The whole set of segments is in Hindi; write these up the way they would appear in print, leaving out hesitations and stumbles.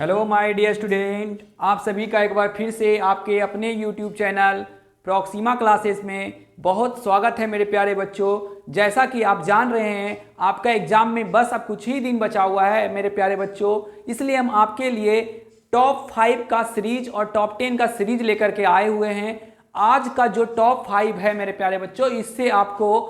हेलो माय डियर स्टूडेंट, आप सभी का एक बार फिर से आपके अपने यूट्यूब चैनल प्रॉक्सिमा क्लासेस में बहुत स्वागत है मेरे प्यारे बच्चों। जैसा कि आप जान रहे हैं आपका एग्जाम में बस अब कुछ ही दिन बचा हुआ है मेरे प्यारे बच्चों, इसलिए हम आपके लिए टॉप 5 का सीरीज और टॉप 10 का सीरीज लेकर के आए हुए हैं। आज का जो टॉप 5 है मेरे प्यारे बच्चों, इससे आपको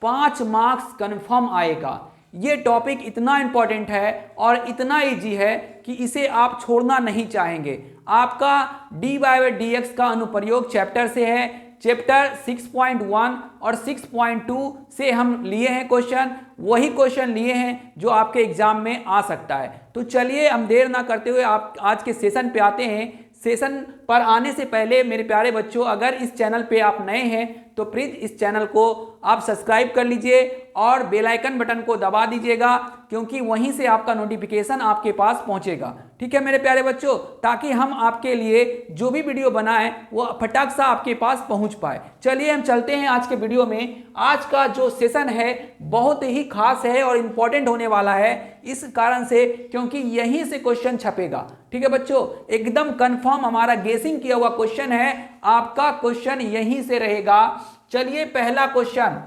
5 मार्क्स कन्फर्म आएगा। ये टॉपिक इतना इंपॉर्टेंट है और इतना इजी है कि इसे आप छोड़ना नहीं चाहेंगे। आपका dy/dx का अनुप्रयोग चैप्टर से है। चैप्टर 6.1 और 6.2 से हम लिए हैं क्वेश्चन, वही क्वेश्चन लिए हैं जो आपके एग्जाम में आ सकता है। तो चलिए हम देर ना करते हुए आप आज के सेशन पे आते हैं। सेशन पर आने से पहले मेरे प्यारे बच्चों, अगर इस चैनल पे आप नए हैं तो प्लीज इस चैनल को आप सब्सक्राइब कर लीजिए और बेल आइकन बटन को दबा दीजिएगा, क्योंकि वहीं से आपका नोटिफिकेशन आपके पास पहुंचेगा। ठीक है मेरे प्यारे बच्चों, ताकि हम आपके लिए जो भी वीडियो बनाएं वो फटाक सा आपके पास पहुंच पाए। चलिए हम चलते हैं आज के वीडियो में। आज का जो सेशन है बहुत ही खास है और इंपॉर्टेंट होने वाला है, इस कारण से क्योंकि यहीं से क्वेश्चन छपेगा। ठीक है बच्चों, एकदम कंफर्म हमारा गेसिंग किया हुआ क्वेश्चन है, आपका क्वेश्चन यहीं से रहेगा। चलिए पहला क्वेश्चन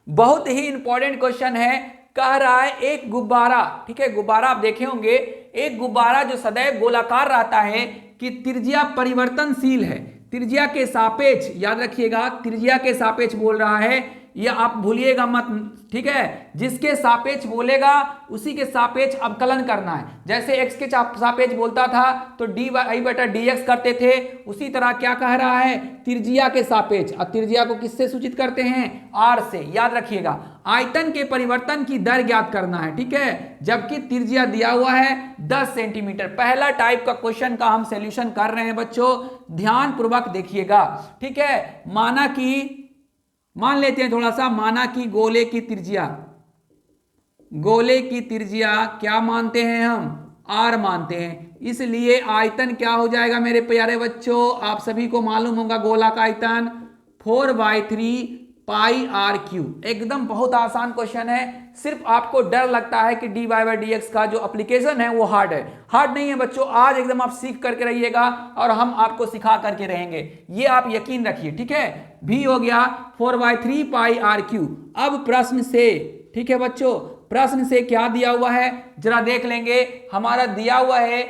बहुत ही इंपॉर्टेंट क्वेश्चन है। कह रहा है एक गुब्बारा, ठीक है गुब्बारा आप देखे होंगे, एक गुब्बारा जो सदैव गोलाकार रहता है कि त्रिज्या परिवर्तनशील है। त्रिज्या के सापेक्ष याद रखिएगा, त्रिज्या के सापेक्ष बोल रहा है, या आप भूलिएगा मत। ठीक है, जिसके सापेक्ष बोलेगा उसी के सापेक्ष अवकलन करना है। जैसे x के सापेक्ष बोलता था तो dy/dx करते थे, उसी तरह क्या कह रहा है, त्रिज्या के सापेक्ष। अब त्रिज्या को किससे सूचित करते हैं, r से। याद रखिएगा आयतन के परिवर्तन की दर ज्ञात करना है। ठीक है, जबकि त्रिज्या दिया हुआ है 10 सेंटीमीटर। पहला टाइप का क्वेश्चन का हम सॉल्यूशन कर रहे हैं बच्चों, ध्यान पूर्वक देखिएगा। ठीक है, मान लेते हैं थोड़ा सा, माना कि गोले की त्रिज्या क्या मानते हैं हम, r मानते हैं। इसलिए आयतन क्या हो जाएगा मेरे प्यारे बच्चों, आप सभी को मालूम होगा गोला का आयतन 4/3 πr3। एकदम बहुत आसान क्वेश्चन है। सिर्फ आपको डर लगता है कि dy/dx का जो एप्लीकेशन है वो हार्ड है। हार्ड नहीं है बच्चों, आज एकदम आप सीख करके रहिएगा और हम आपको सिखा करके रहेंगे, ये आप यकीन रखिए। ठीक है, भी हो गया 4/3 πr3। अब प्रश्न से, ठीक है बच्चों, प्रश्न से क्या दिया हुआ है जरा देख लेंगे। हमारा दिया हुआ है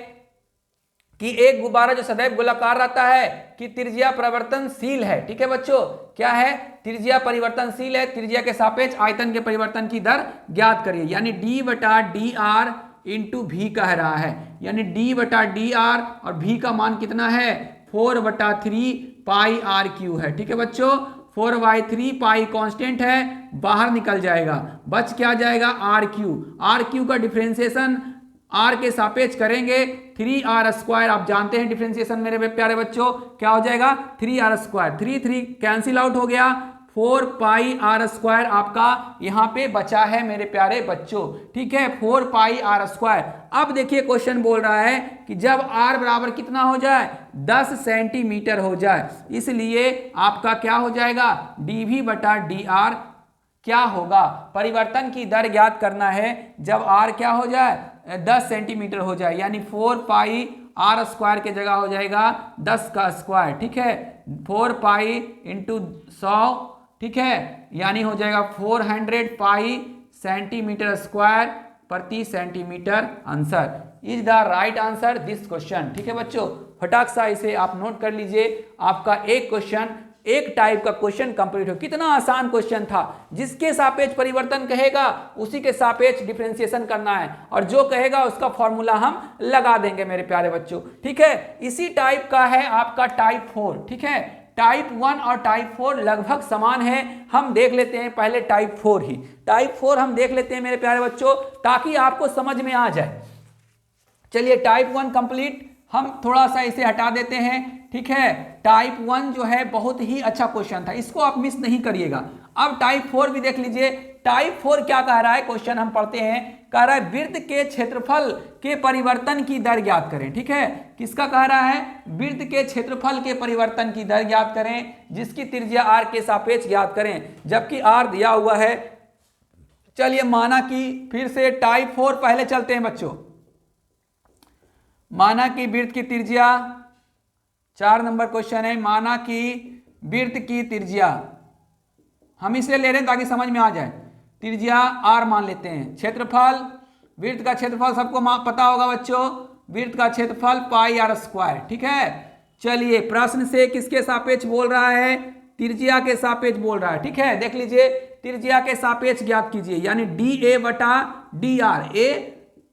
कि एक गुब्बारा जो सदैव गोलाकार रहता है कि त्रिज्या परिवर्तनशील है। ठीक है बच्चों, क्या है, त्रिज्या परिवर्तनशील है, त्रिज्या के सापेक्ष आयतन के परिवर्तन की दर ज्ञात करिए। यानी d/dr इंटू भी कह रहा है, यानी d/dr और भी का मान कितना है 4/3 πr3 है। ठीक है बच्चों, 4/3 पाई कांस्टेंट है, बाहर निकल जाएगा, बच क्या जाएगा r3 का डिफरेंशिएशन r के सापेक्ष करेंगे 3r²। आप जानते हैं डिफरेंशिएशन मेरे प्यारे बच्चों क्या हो जाएगा, 3r²। 3 कैंसिल आउट हो गया, 4 πr² आपका यहां पे बचा है मेरे प्यारे बच्चों। ठीक है, 4 πr²। अब देखिए क्वेश्चन बोल रहा है कि जब r बराबर कितना हो जाए, 10 सेंटीमीटर हो जाए, इसलिए आपका क्या हो जाएगा, dv/dr क्या होगा, परिवर्तन की दर ज्ञात करना है जब r क्या हो जाए, 10 सेंटीमीटर हो जाए। यानी 4 πr² के जगह हो जाएगा 10 का स्क्वायर। ठीक है, 4 पाई इंटू 100, ठीक है, यानी हो जाएगा 400 पाई सेंटीमीटर स्क्वायर प्रति centimetre. Answer is the right answer this question. ठीक है बच्चों, फटाक सा इसे आप नोट कर लीजिए। आपका एक क्वेश्चन, एक टाइप का क्वेश्चन कंप्लीट हो। कितना आसान क्वेश्चन था, जिसके सापेक्ष परिवर्तन कहेगा उसी के सापेक्ष डिफरेंशिएशन करना है, और जो कहेगा उसका फॉर्मूला हम लगा देंगे मेरे प्यारे बच्चों। ठीक है, इसी टाइप का है आपका टाइप 4। ठीक है, टाइप 1 और टाइप 4 लगभग समान है। हम देख लेते हैं पहले टाइप 4 ही, टाइप 4 हम देख लेते हैं मेरे प्यारे बच्चों, ताकि आपको समझ में आ जाए। चलिए टाइप 1 कंप्लीट, हम थोड़ा सा इसे हटा देते हैं। ठीक है, टाइप 1 जो है बहुत ही अच्छा क्वेश्चन था, इसको आप मिस नहीं करिएगा। अब टाइप 4 भी देख लीजिए। टाइप 4 क्या कह रहा है, क्वेश्चन हम पढ़ते हैं। कह रहा है वृत्त के क्षेत्रफल के परिवर्तन की दर ज्ञात करें। ठीक है, किसका कह रहा है, वृत्त के क्षेत्रफल के परिवर्तन की दर ज्ञात करें, जिसकी त्रिज्या r के सापेक्ष ज्ञात करें, जबकि r दिया हुआ है। चलिए माना कि फिर से टाइप 4 पहले चलते हैं बच्चों। माना कि वृत्त की त्रिज्या, 4 नंबर क्वेश्चन है, माना कि वृत्त की त्रिज्या, हम इसलिए ले रहे हैं ताकि समझ में आ जाए, त्रिज्या r मान लेते हैं, क्षेत्रफल, वृत्त का क्षेत्रफल सबको पता होगा बच्चों, वृत्त का क्षेत्रफल पाई r स्क्वायर, ठीक है। चलिए प्रश्न से किसके सापेक्ष बोल रहा है, त्रिज्या के सापेक्ष बोल रहा है, ठीक है। देख लीजिए त्रिज्या के सापेक्ष ज्ञात कीजिए, यानी डी ए बटा डी आर, ए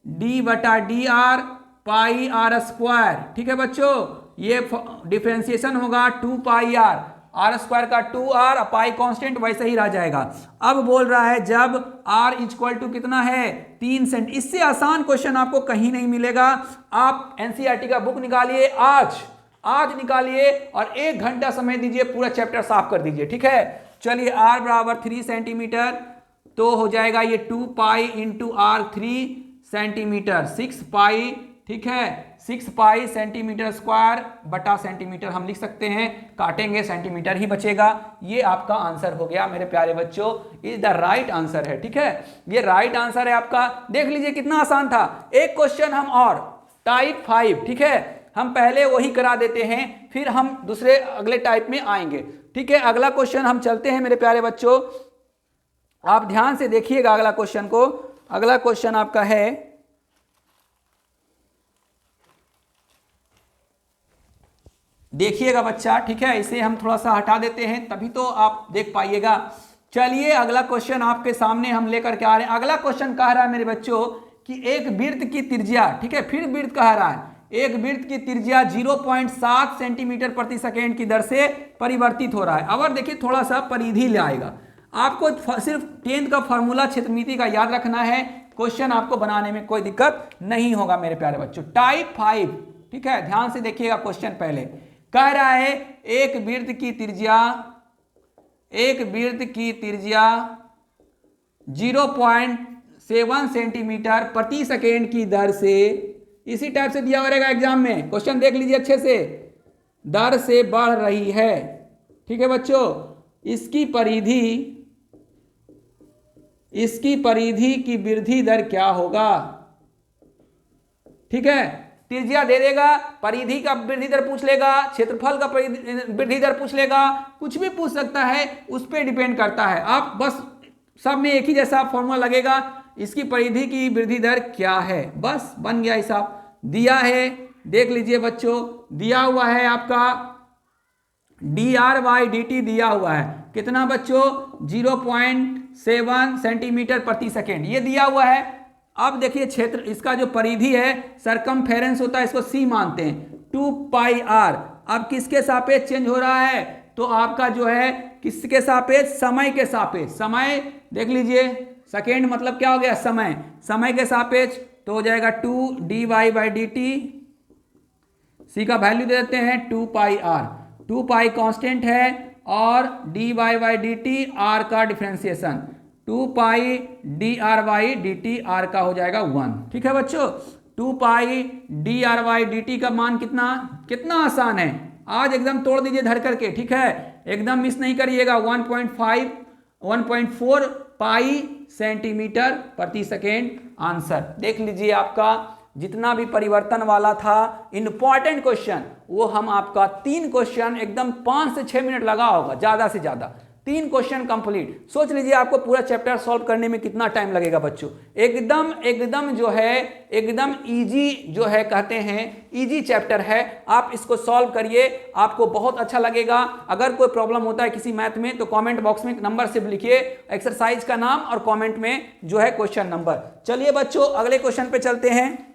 डी बटा D R pi R square, ठीक है बच्चों। ये डिफरेंशिएशन होगा 2 पाई आर स्क्वायर का 2r, पाई कांस्टेंट वैसे ही रह जाएगा। अब बोल रहा है जब r इक्वल टू कितना है 3 सेंट, इससे आसान क्वेश्चन आपको कहीं नहीं मिलेगा। आप एनसीईआरटी का बुक निकालिए, आज निकालिए और 1 घंटा समय दीजिए, पूरा चैप्टर साफ कर दीजिए, ठीक है। चलिए r बराबर 3 सेंटीमीटर, तो हो जाएगा ये 2 पाई इंटू r 3 सेंटीमीटर, 6 पाई, ठीक है, 6 पाई सेंटीमीटर स्क्वायर बटा सेंटीमीटर हम लिख सकते हैं, काटेंगे सेंटीमीटर ही बचेगा। ये आपका आंसर हो गया मेरे प्यारे बच्चों, इज द राइट आंसर है, ठीक है। ये राइट आंसर है आपका। देख लीजिए कितना आसान था। एक क्वेश्चन हम और टाइप 5, ठीक है, हम पहले वही करा देते हैं, फिर हम दूसरे अगले टाइप में आएंगे, ठीक है। अगला क्वेश्चन हम चलते हैं मेरे प्यारे बच्चों, आप ध्यान से देखिएगा अगला क्वेश्चन को। अगला क्वेश्चन आपका है, देखिएगा बच्चा, ठीक है, इसे हम थोड़ा सा हटा देते हैं तभी तो आप देख पाइएगा। चलिए अगला क्वेश्चन आपके सामने हम लेकर के आ रहे हैं। अगला क्वेश्चन कह रहा है मेरे बच्चों कि एक वृत्त की त्रिज्या, ठीक है, फिर वृत्त कह रहा है, एक वृत्त की त्रिज्या 0.7 सेंटीमीटर प्रति सेकेंड की दर से परिवर्तित हो रहा है। अब देखिए थोड़ा सा परिधि ले आएगा, आपको सिर्फ 10th का फॉर्मूला क्षेत्रमिति का याद रखना है, क्वेश्चन आपको बनाने में कोई दिक्कत नहीं होगा मेरे प्यारे बच्चों। टाइप 5, ठीक है, ध्यान से देखिएगा क्वेश्चन। पहले कह रहा है एक वृत्त की त्रिज्या 0.7 सेंटीमीटर प्रति सेकेंड की दर से, इसी टाइप से दिया रहेगा एग्जाम में, क्वेश्चन देख लीजिए अच्छे से, दर से बढ़ रही है, ठीक है बच्चों। इसकी परिधि की वृद्धि दर क्या होगा, ठीक है। त्रिज्या दे देगा, परिधि का वृद्धि दर पूछ लेगा, क्षेत्रफल का वृद्धि दर पूछ लेगा, कुछ भी पूछ सकता है, उस पर डिपेंड करता है। आप बस सब में एक ही जैसा फॉर्मूला लगेगा, इसकी परिधि की वृद्धि दर क्या है, बस बन गया हिसाब। दिया है, देख लीजिए बच्चों, दिया हुआ है आपका dr/dt दिया हुआ है, कितना बच्चों 0.7 सेंटीमीटर प्रति सेकेंड, ये दिया हुआ है। अब देखिए क्षेत्र, इसका जो परिधि है सरकमफेरेंस होता है, इसको c मानते हैं, 2 पाई r। अब किसके सापेक्ष चेंज हो रहा है, तो आपका जो है किसके सापेक्ष, समय के सापेक्ष। समय देख लीजिए, सेकेंड मतलब क्या हो गया, समय के सापेक्ष, तो हो जाएगा 2 dy/dt, c का वैल्यू दे देते हैं 2 पाई r, 2 पाई कांस्टेंट है और dy/dt r का डिफरेंशिएशन, 2 पाई dr/dt r का हो जाएगा 1, ठीक है बच्चों। 2 पाई dr/dt का मान कितना आसान है, आज एकदम तोड़ दीजिए धर करके, ठीक है, एकदम मिस नहीं करिएगा। 1.4 पाई सेंटीमीटर प्रति सेकेंड आंसर। देख लीजिए आपका जितना भी परिवर्तन वाला था इंपॉर्टेंट क्वेश्चन, वो हम आपका 3 क्वेश्चन एकदम 5 से 6 मिनट लगा होगा, ज्यादा से ज्यादा 3 क्वेश्चन कंप्लीट। सोच लीजिए आपको पूरा चैप्टर सॉल्व करने में कितना टाइम लगेगा बच्चों। एकदम जो है एकदम इजी जो है, कहते हैं इजी चैप्टर है, आप इसको सॉल्व करिए, आपको बहुत अच्छा लगेगा। अगर कोई प्रॉब्लम होता है किसी मैथ में तो कमेंट बॉक्स में नंबर सिर्फ लिखिए, एक्सरसाइज का नाम और कमेंट में जो है क्वेश्चन नंबर। चलिए बच्चों अगले क्वेश्चन पे चलते हैं।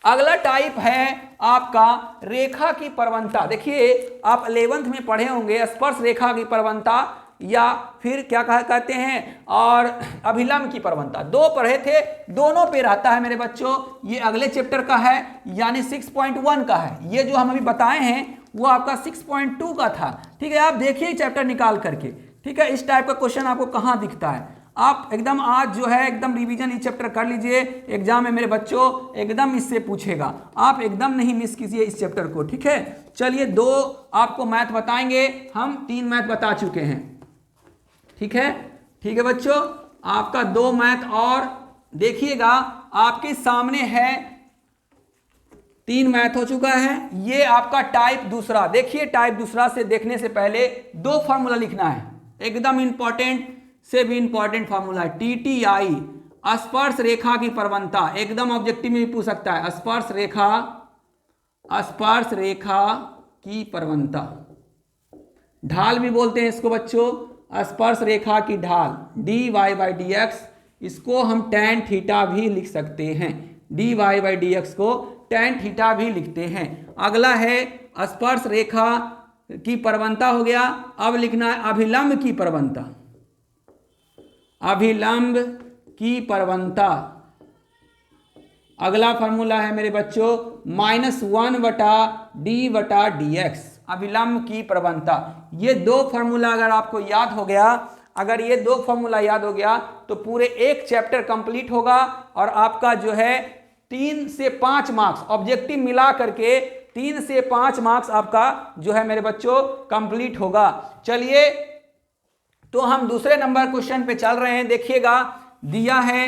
अगला टाइप है आपका रेखा की प्रवणता। देखिए आप 11th में पढ़े होंगे स्पर्श रेखा की प्रवणता, या फिर क्या कहते हैं, और अभिलंब की प्रवणता, 2 पढ़े थे, दोनों पे रहता है मेरे बच्चों। ये अगले चैप्टर का है, यानी 6.1 का है। ये जो हम अभी बताए हैं वो आपका 6.2 का था, ठीक है। आप देखिए चैप्टर निकाल करके, ठीक है, इस टाइप का क्वेश्चन आपको कहाँ दिखता है। आप एकदम आज जो है एकदम रिवीजन इस चैप्टर कर लीजिए, एग्जाम में मेरे बच्चों एकदम इससे पूछेगा, आप एकदम नहीं मिस कीजिए इस चैप्टर को, ठीक है। चलिए 2 आपको मैथ बताएंगे, हम 3 मैथ बता चुके हैं, ठीक है बच्चों, आपका 2 मैथ और देखिएगा आपके सामने है 3 मैथ हो चुका है। ये आपका टाइप दूसरा। देखिए टाइप दूसरा से देखने से पहले 2 फार्मूला लिखना है, एकदम इंपॉर्टेंट से भी इंपॉर्टेंट फार्मूला है। TTI स्पर्श रेखा की प्रवणता, एकदम ऑब्जेक्टिव में भी पूछ सकता है। स्पर्श रेखा की प्रवणता, ढाल भी बोलते हैं इसको बच्चों, स्पर्श रेखा की ढाल dy/dx, इसको हम tan थीटा भी लिख सकते हैं। dy/dx को tan थीटा भी लिखते हैं। अगला है स्पर्श रेखा की प्रवणता हो गया। अब लिखना है अभिलंब की प्रवणता। अभिलंब की प्रवणता, अगला फॉर्मूला है मेरे बच्चों -1/d/dx, अभिलंब की प्रवणता। ये 2 फार्मूला अगर आपको याद हो गया, अगर ये 2 फार्मूला याद हो गया तो पूरे एक चैप्टर कंप्लीट होगा और आपका जो है 3 से 5 मार्क्स ऑब्जेक्टिव मिला करके 3 से 5 मार्क्स आपका जो है मेरे बच्चों कंप्लीट होगा। चलिए तो हम दूसरे नंबर क्वेश्चन पे चल रहे हैं। देखिएगा दिया है,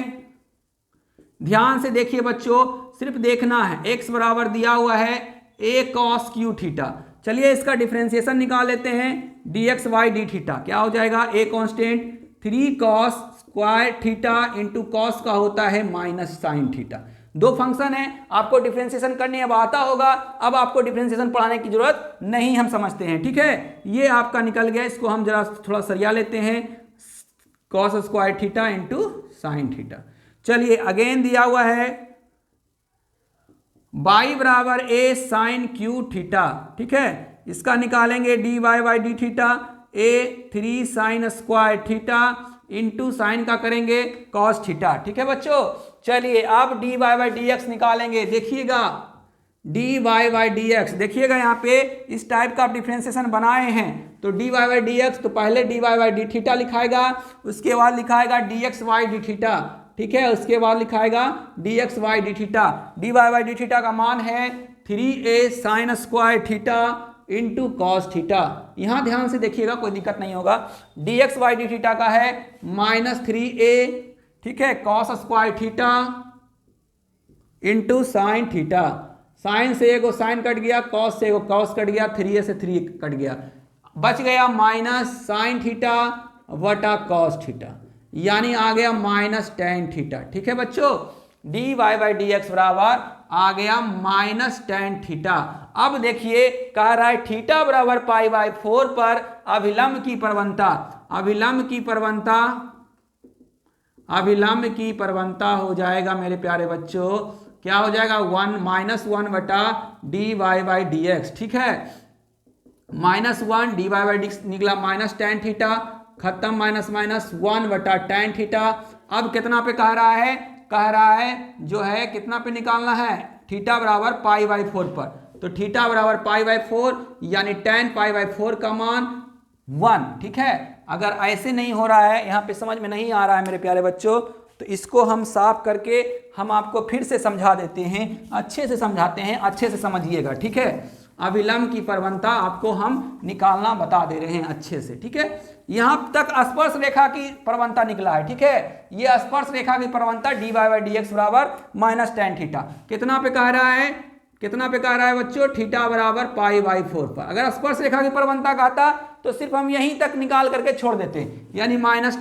ध्यान से देखिए बच्चों, सिर्फ देखना है। x बराबर दिया हुआ है a cos q थीटा। चलिए इसका डिफरेंशिएशन निकाल लेते हैं। dx/d थीटा क्या हो जाएगा, a constant 3 cos square theta into cos का होता है माइनस साइन थीटा। 2 फंक्शन है, आपको डिफरेंशिएशन करने अब आता होगा। अब आपको डिफरेंशिएशन पढ़ाने की जरूरत नहीं, हम समझते हैं, ठीक है। ये आपका निकल गया, इसको हम जरा थोड़ा सरिया लेते हैं। cos square theta into sine theta. चलिए अगेन दिया हुआ है y बराबर a साइन q थीटा, ठीक है। इसका निकालेंगे dy/d theta, a 3 sine square theta into sign का करेंगे cos थीटा, ठीक है बच्चों। चलिए अब dy/dx निकालेंगे। देखिएगा dy/dx, देखिएगा यहाँ पे इस टाइप का आप डिफरेंशिएशन बनाए हैं तो dy/dx, तो पहले dy/d थीटा लिखाएगा, उसके बाद लिखाएगा dx/d थीटा, ठीक है। उसके बाद लिखाएगा dx/d थीटा। dy/d थीटा का मान है 3a sine square theta into cos theta. यहां ध्यान से देखिएगा, कोई दिक्कत नहीं होगा। dx/d थीटा का है -3a, ठीक है, cos square theta into sine theta. Sine से एगो साइन कट गया, कॉस से एगो कॉस कट गया, 3a से 3 कट गया, बच गया माइनस साइन थीटा बटा कॉस थीटा, यानी आ गया माइनस tan थीटा, ठीक है बच्चों। dy/dx बराबर आ गया -tan थीटा। अब देखिए कह रहा है थीटा बराबर π/4 पर अभिलंब की प्रवणता, अभिलंब की प्रवणता हो जाएगा मेरे प्यारे बच्चों, क्या हो जाएगा 1/dx, ठीक है। -1 dy/dx निकला -tan थीटा, खत्म, माइनस 1/tan थीटा। अब कितना पे कह रहा है जो है कितना पे निकालना है, थीटा बराबर π/4 पर। तो थीटा बराबर π/4 यानी tan π/4 का मान 1, ठीक है। अगर ऐसे नहीं हो रहा है, यहाँ पे समझ में नहीं आ रहा है मेरे प्यारे बच्चों, तो इसको हम साफ करके हम आपको फिर से समझा देते हैं, अच्छे से समझाते हैं, अच्छे से समझिएगा, ठीक है। अभिलंब की प्रवणता आपको हम निकालना बता दे रहे हैं अच्छे से, ठीक है। यहां तक स्पर्श रेखा की प्रवणता निकला है, ठीक है। ये स्पर्श रेखा की प्रवणता dy/dx बराबर -tan थीटा कितना पे कह रहा है बच्चों, थीटा बराबर π/4 पर। अगर स्पर्श रेखा की प्रवणता कहता तो सिर्फ हम यहीं तक निकाल करके छोड़ देते, यानी -tan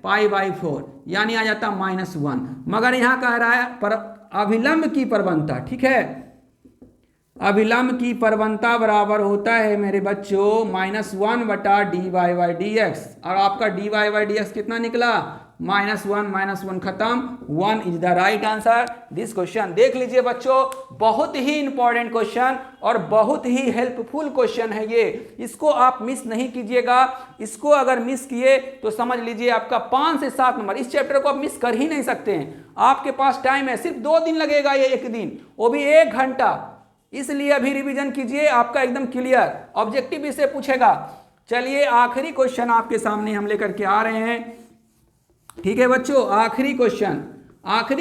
π/4 यानी आ जाता -1। मगर यहाँ कह रहा है पर अभिलंब की प्रवणता, ठीक है, अभिलंब की प्रवणता बराबर होता है मेरे बच्चों -1/dy/dx, और आपका dy/dx कितना निकला, -1 खत्म, 1 is the right answer this question. देख लीजिए बच्चों, बहुत ही इंपॉर्टेंट क्वेश्चन और बहुत ही हेल्पफुल क्वेश्चन है ये, इसको आप मिस नहीं कीजिएगा। इसको अगर मिस किए तो समझ लीजिए आपका 5 से 7 नंबर, इस चैप्टर को आप मिस कर ही नहीं सकते हैं। आपके पास टाइम है, सिर्फ 2 दिन लगेगा, ये 1 दिन, वो भी 1 घंटा, इसलिए अभी रिवीजन कीजिए, आपका एकदम क्लियर, ऑब्जेक्टिव इससे पूछेगा। चलिए आखिरी क्वेश्चन आपके सामने हम लेकर के आ रहे हैं, ठीक है बच्चों। आखिरी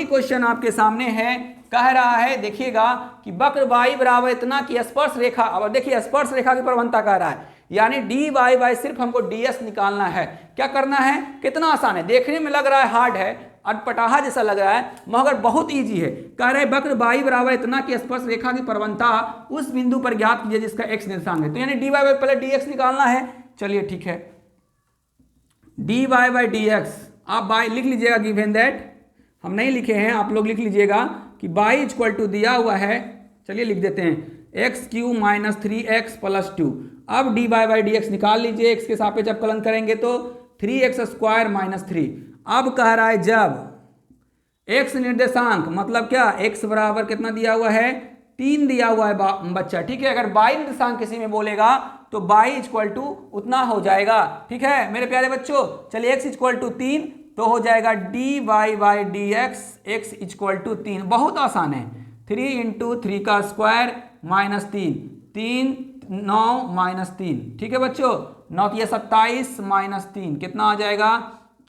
क्वेश्चन आपके सामने है, कह रहा है देखिएगा कि वक्र y बराबर इतना की स्पर्श रेखा, अब देखिए स्पर्श रेखा की प्रवणता कह रहा है, यानी dy/, सिर्फ हमको ds निकालना है। क्या करना है, कितना आसान है, देखने में लग रहा है हार्ड है, अटपटाहा जैसा लग रहा है मगर बहुत ईजी है। कह रहे वक्र बाई बराबर इतना कि स्पर्श रेखा की प्रवणता उस बिंदु पर ज्ञात कीजिए जिसका एक्स निर्देशांक है। तो यानी dy बाई पहले dx निकालना है। चलिए ठीक है, dy बाई dx आप बाई लिख लीजिएगा, गिवन दैट हम नहीं लिखे हैं, आप लोग लिख लीजिएगा कि बाई इक्वल टू दिया हुआ है, चलिए लिख देते हैं x Q minus 3x plus 2। अब dy बाई dx निकाल लीजिए, x के सापेक्ष अवकलन करेंगे तो 3x स्क्वायर माइनस 3। अब कह रहा है जब x निर्देशांक मतलब क्या, x बराबर कितना दिया हुआ है 3 दिया हुआ है बच्चा, ठीक है। अगर y निर्देशांक किसी में बोलेगा तो y इक्वल टू उतना हो जाएगा, ठीक है मेरे प्यारे बच्चों। चलिए x इक्वल टू 3 तो हो जाएगा dy by dx x equal to 3। बहुत आसान है, 3 इंटू 3 का स्क्वायर माइनस 3 9 माइनस 3, ठीक है बच्चों। 9 या 27 माइनस 3 कितना आ जाएगा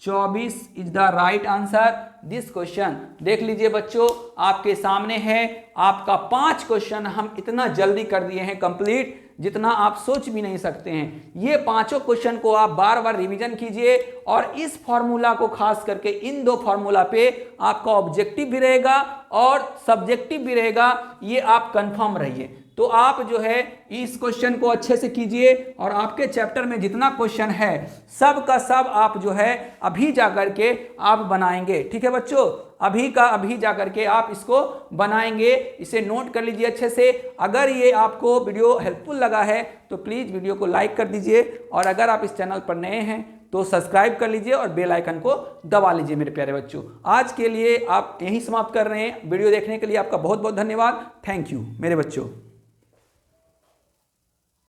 24 is the right answer this question. देख लीजिए बच्चों आपके सामने है, आपका 5 क्वेश्चन हम इतना जल्दी कर दिए हैं कंप्लीट जितना आप सोच भी नहीं सकते हैं। ये 5 क्वेश्चन को आप बार बार रिवीजन कीजिए और इस फॉर्मूला को खास करके इन 2 फॉर्मूला पे आपका ऑब्जेक्टिव भी रहेगा और सब्जेक्टिव भी रहेगा, ये आप कंफर्म रहिए। तो आप जो है इस क्वेश्चन को अच्छे से कीजिए और आपके चैप्टर में जितना क्वेश्चन है सब का सब आप जो है अभी जाकर के आप बनाएंगे, ठीक है बच्चों। अभी का अभी जाकर के आप इसको बनाएंगे, इसे नोट कर लीजिए अच्छे से। अगर ये आपको वीडियो हेल्पफुल लगा है तो प्लीज़ वीडियो को लाइक कर दीजिए और अगर आप इस चैनल पर नए हैं तो सब्सक्राइब कर लीजिए और बेल आइकन को दबा लीजिए मेरे प्यारे बच्चों। आज के लिए आप यहीं समाप्त कर रहे हैं। वीडियो देखने के लिए आपका बहुत बहुत धन्यवाद। थैंक यू मेरे बच्चों।